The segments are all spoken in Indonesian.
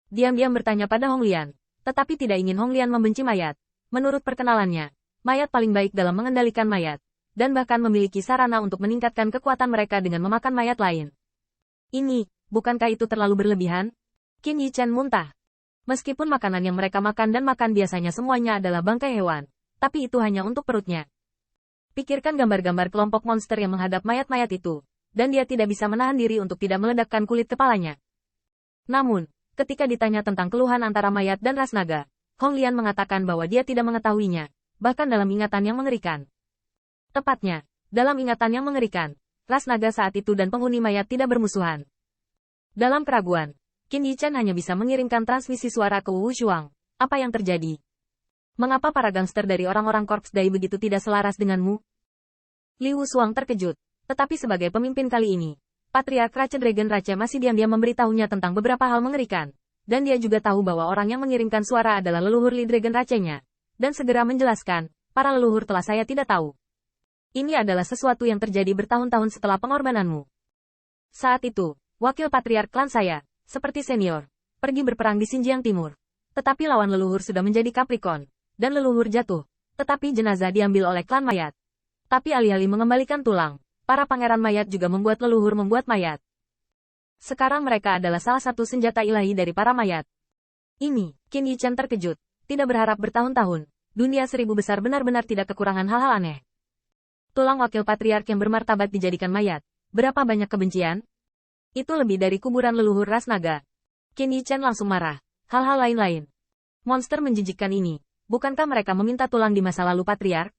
diam-diam bertanya pada Hong Lian, tetapi tidak ingin Hong Lian membenci mayat. Menurut perkenalannya, mayat paling baik dalam mengendalikan mayat, dan bahkan memiliki sarana untuk meningkatkan kekuatan mereka dengan memakan mayat lain. Ini, bukankah itu terlalu berlebihan? Qin Yichen muntah. Meskipun makanan yang mereka makan dan makan biasanya semuanya adalah bangkai hewan, tapi itu hanya untuk perutnya. Pikirkan gambar-gambar kelompok monster yang menghadap mayat-mayat itu, dan dia tidak bisa menahan diri untuk tidak meledakkan kulit kepalanya. Namun, ketika ditanya tentang keluhan antara mayat dan ras naga, Hong Lian mengatakan bahwa dia tidak mengetahuinya, bahkan dalam ingatan yang mengerikan. Tepatnya, dalam ingatan yang mengerikan, ras naga saat itu dan penghuni mayat tidak bermusuhan. Dalam keraguan, Qin Yichen hanya bisa mengirimkan transmisi suara ke Wu Shuang. Apa yang terjadi? Mengapa para gangster dari orang-orang Korps Dai begitu tidak selaras denganmu? Li Wu Shuang terkejut, tetapi sebagai pemimpin kali ini, Patriark Rache Dragon Rache masih diam-diam memberitahunya tentang beberapa hal mengerikan, dan dia juga tahu bahwa orang yang mengirimkan suara adalah leluhur Li Dragon Rache-nya, dan segera menjelaskan, para leluhur telah saya tidak tahu. Ini adalah sesuatu yang terjadi bertahun-tahun setelah pengorbananmu. Saat itu, wakil Patriark klan saya, seperti senior, pergi berperang di Xinjiang Timur. Tetapi lawan leluhur sudah menjadi Capricorn, dan leluhur jatuh, tetapi jenazah diambil oleh klan mayat. Tapi alih-alih mengembalikan tulang, para pangeran mayat juga membuat leluhur membuat mayat. Sekarang mereka adalah salah satu senjata ilahi dari para mayat. Ini, Qin Yichen terkejut, tidak berharap bertahun-tahun, dunia seribu besar benar-benar tidak kekurangan hal-hal aneh. Tulang wakil patriark yang bermartabat dijadikan mayat, berapa banyak kebencian? Itu lebih dari kuburan leluhur ras naga. Qin Yichen langsung marah. Hal-hal lain-lain. Monster menjijikkan ini. Bukankah mereka meminta tulang di masa lalu patriark?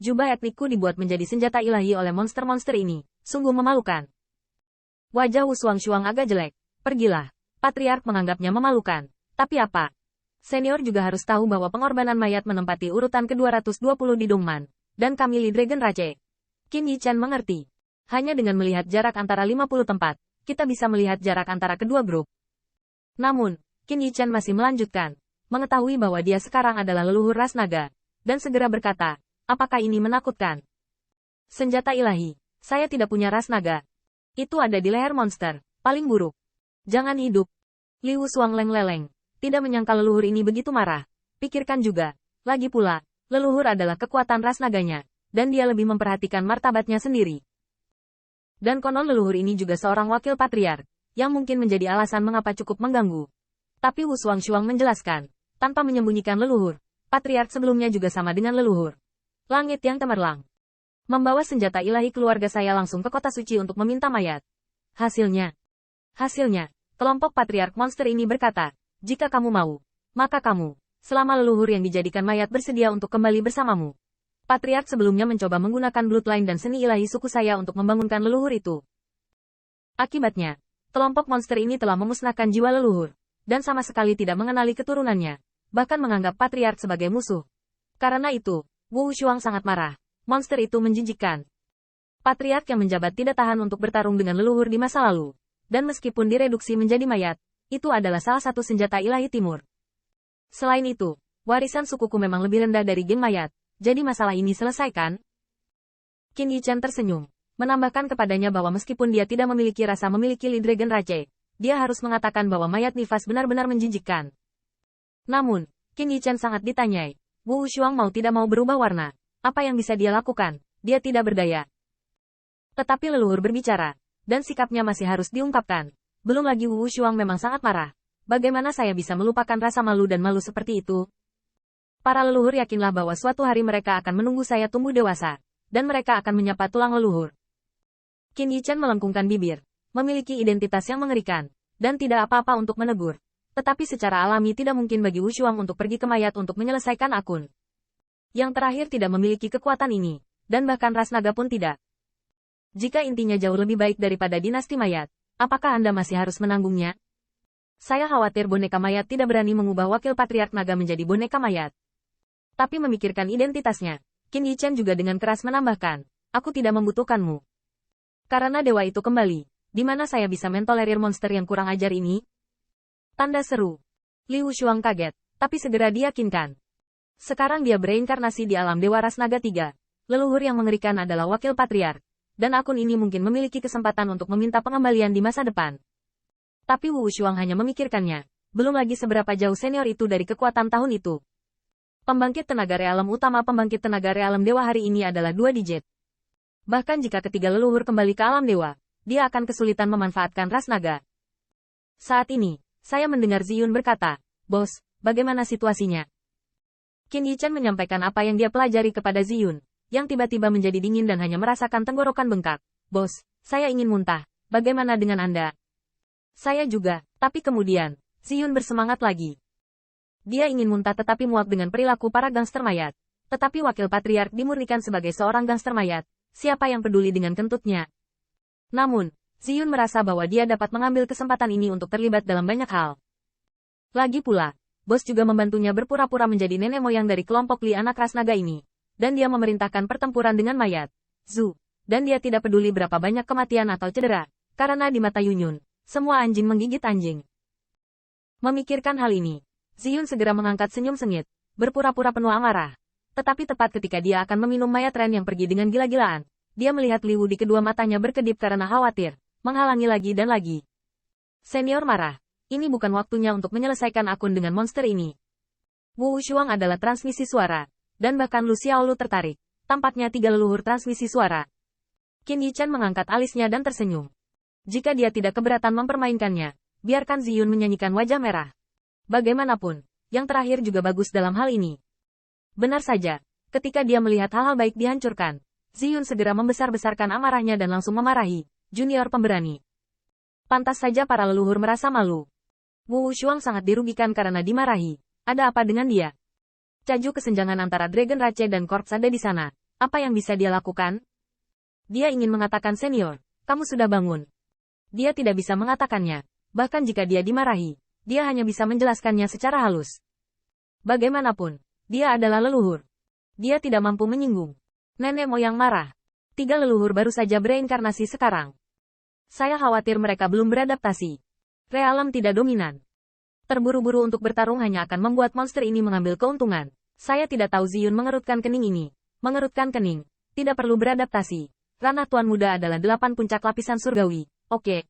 Jubah etnikku dibuat menjadi senjata ilahi oleh monster-monster ini. Sungguh memalukan. Wajah Wu Shuang agak jelek. Pergilah. Patriark menganggapnya memalukan. Tapi apa? Senior juga harus tahu bahwa pengorbanan mayat menempati urutan ke-220 di Dongman. Dan kami Li Dragon Rache. Qin Yichen mengerti. Hanya dengan melihat jarak antara 50 tempat, kita bisa melihat jarak antara kedua grup. Namun, Qin Yichen masih melanjutkan, mengetahui bahwa dia sekarang adalah leluhur ras naga, dan segera berkata, apakah ini menakutkan? Senjata ilahi, saya tidak punya ras naga. Itu ada di leher monster, paling buruk. Jangan hidup. Li Wu Shuang leng-leleng, tidak menyangka leluhur ini begitu marah. Pikirkan juga, lagi pula, leluhur adalah kekuatan ras naganya, dan dia lebih memperhatikan martabatnya sendiri. Dan konon leluhur ini juga seorang wakil patriark, yang mungkin menjadi alasan mengapa cukup mengganggu. Tapi Wu Shuang menjelaskan, tanpa menyembunyikan leluhur, patriark sebelumnya juga sama dengan leluhur. Langit yang cemerlang. Membawa senjata ilahi keluarga saya langsung ke kota suci untuk meminta mayat. Hasilnya, kelompok patriark monster ini berkata, jika kamu mau, maka kamu, selama leluhur yang dijadikan mayat bersedia untuk kembali bersamamu. Patriark sebelumnya mencoba menggunakan bloodline dan seni ilahi suku saya untuk membangunkan leluhur itu. Akibatnya, kelompok monster ini telah memusnahkan jiwa leluhur, dan sama sekali tidak mengenali keturunannya, bahkan menganggap patriark sebagai musuh. Karena itu, Wu Shuang sangat marah. Monster itu menjijikkan. Patriark yang menjabat tidak tahan untuk bertarung dengan leluhur di masa lalu, dan meskipun direduksi menjadi mayat, itu adalah salah satu senjata ilahi timur. Selain itu, warisan sukuku memang lebih rendah dari geng mayat. Jadi masalah ini selesaikan? Qin Yichen tersenyum, menambahkan kepadanya bahwa meskipun dia tidak memiliki rasa memiliki Li Dragon Rache, dia harus mengatakan bahwa mayat nifas benar-benar menjijikkan. Namun, Qin Yichen sangat ditanyai, Wu Shuang mau tidak mau berubah warna. Apa yang bisa dia lakukan? Dia tidak berdaya. Tetapi leluhur berbicara, dan sikapnya masih harus diungkapkan. Belum lagi Wu Shuang memang sangat marah. Bagaimana saya bisa melupakan rasa malu dan malu seperti itu? Para leluhur yakinlah bahwa suatu hari mereka akan menunggu saya tumbuh dewasa, dan mereka akan menyapa tulang leluhur. Qin Yichen melengkungkan bibir, memiliki identitas yang mengerikan, dan tidak apa-apa untuk menegur. Tetapi secara alami tidak mungkin bagi Wu Shuang untuk pergi ke mayat untuk menyelesaikan akun. Yang terakhir tidak memiliki kekuatan ini, dan bahkan ras naga pun tidak. Jika intinya jauh lebih baik daripada dinasti mayat, apakah Anda masih harus menanggungnya? Saya khawatir boneka mayat tidak berani mengubah wakil patriark naga menjadi boneka mayat. Tapi memikirkan identitasnya, Qin Yichen juga dengan keras menambahkan, aku tidak membutuhkanmu. Karena dewa itu kembali, di mana saya bisa mentolerir monster yang kurang ajar ini? Tanda seru. Li Wu Shuang kaget, tapi segera diyakinkan. Sekarang dia bereinkarnasi di alam Dewa Ras Naga 3. Leluhur yang mengerikan adalah wakil patriark, dan akun ini mungkin memiliki kesempatan untuk meminta pengembalian di masa depan. Tapi Wu Shuang hanya memikirkannya, belum lagi seberapa jauh senior itu dari kekuatan tahun itu. Pembangkit tenaga realem utama pembangkit tenaga realem dewa hari ini adalah 2 digit. Bahkan jika ketiga leluhur kembali ke alam dewa, dia akan kesulitan memanfaatkan ras naga. Saat ini, saya mendengar Ziyun berkata, "Bos, bagaimana situasinya?" Qin Yichan menyampaikan apa yang dia pelajari kepada Ziyun, yang tiba-tiba menjadi dingin dan hanya merasakan tenggorokan bengkak. "Bos, saya ingin muntah, bagaimana dengan Anda?" "Saya juga," tapi kemudian, Ziyun bersemangat lagi. Dia ingin muntah tetapi muak dengan perilaku para gangster mayat. Tetapi wakil patriark dimurnikan sebagai seorang gangster mayat. Siapa yang peduli dengan kentutnya? Namun, Ziyun merasa bahwa dia dapat mengambil kesempatan ini untuk terlibat dalam banyak hal. Lagi pula, bos juga membantunya berpura-pura menjadi nenek moyang dari kelompok Li anak ras naga ini. Dan dia memerintahkan pertempuran dengan mayat. Zu. Dan dia tidak peduli berapa banyak kematian atau cedera. Karena di mata Yunyun, semua anjing menggigit anjing. Memikirkan hal ini, Ziyun segera mengangkat senyum sengit, berpura-pura penuh amarah. Tetapi tepat ketika dia akan meminum mayat Ren yang pergi dengan gila-gilaan, dia melihat Liu di kedua matanya berkedip karena khawatir, menghalangi lagi dan lagi. Senior marah, ini bukan waktunya untuk menyelesaikan akun dengan monster ini. Wu Shuang adalah transmisi suara, dan bahkan Lu Xiaolu tertarik, tampaknya 3 leluhur transmisi suara. Qin Yichan mengangkat alisnya dan tersenyum. Jika dia tidak keberatan mempermainkannya, biarkan Ziyun menyanyikan wajah merah. Bagaimanapun, yang terakhir juga bagus dalam hal ini. Benar saja, ketika dia melihat hal-hal baik dihancurkan, Ziyun segera membesar-besarkan amarahnya dan langsung memarahi junior pemberani. Pantas saja para leluhur merasa malu. Wu Shuang sangat dirugikan karena dimarahi. Ada apa dengan dia? Caju kesenjangan antara Dragon Rache dan Corps ada di sana. Apa yang bisa dia lakukan? Dia ingin mengatakan senior, kamu sudah bangun. Dia tidak bisa mengatakannya. Bahkan jika dia dimarahi, dia hanya bisa menjelaskannya secara halus. Bagaimanapun, dia adalah leluhur. Dia tidak mampu menyinggung. Nenek moyang marah. 3 leluhur baru saja bereinkarnasi sekarang. Saya khawatir mereka belum beradaptasi. Realem tidak dominan. Terburu-buru untuk bertarung hanya akan membuat monster ini mengambil keuntungan. Saya tidak tahu. Ziyun mengerutkan kening ini. Mengerutkan kening. Tidak perlu beradaptasi. Ranah Tuan Muda adalah 8 puncak lapisan surgawi. Oke.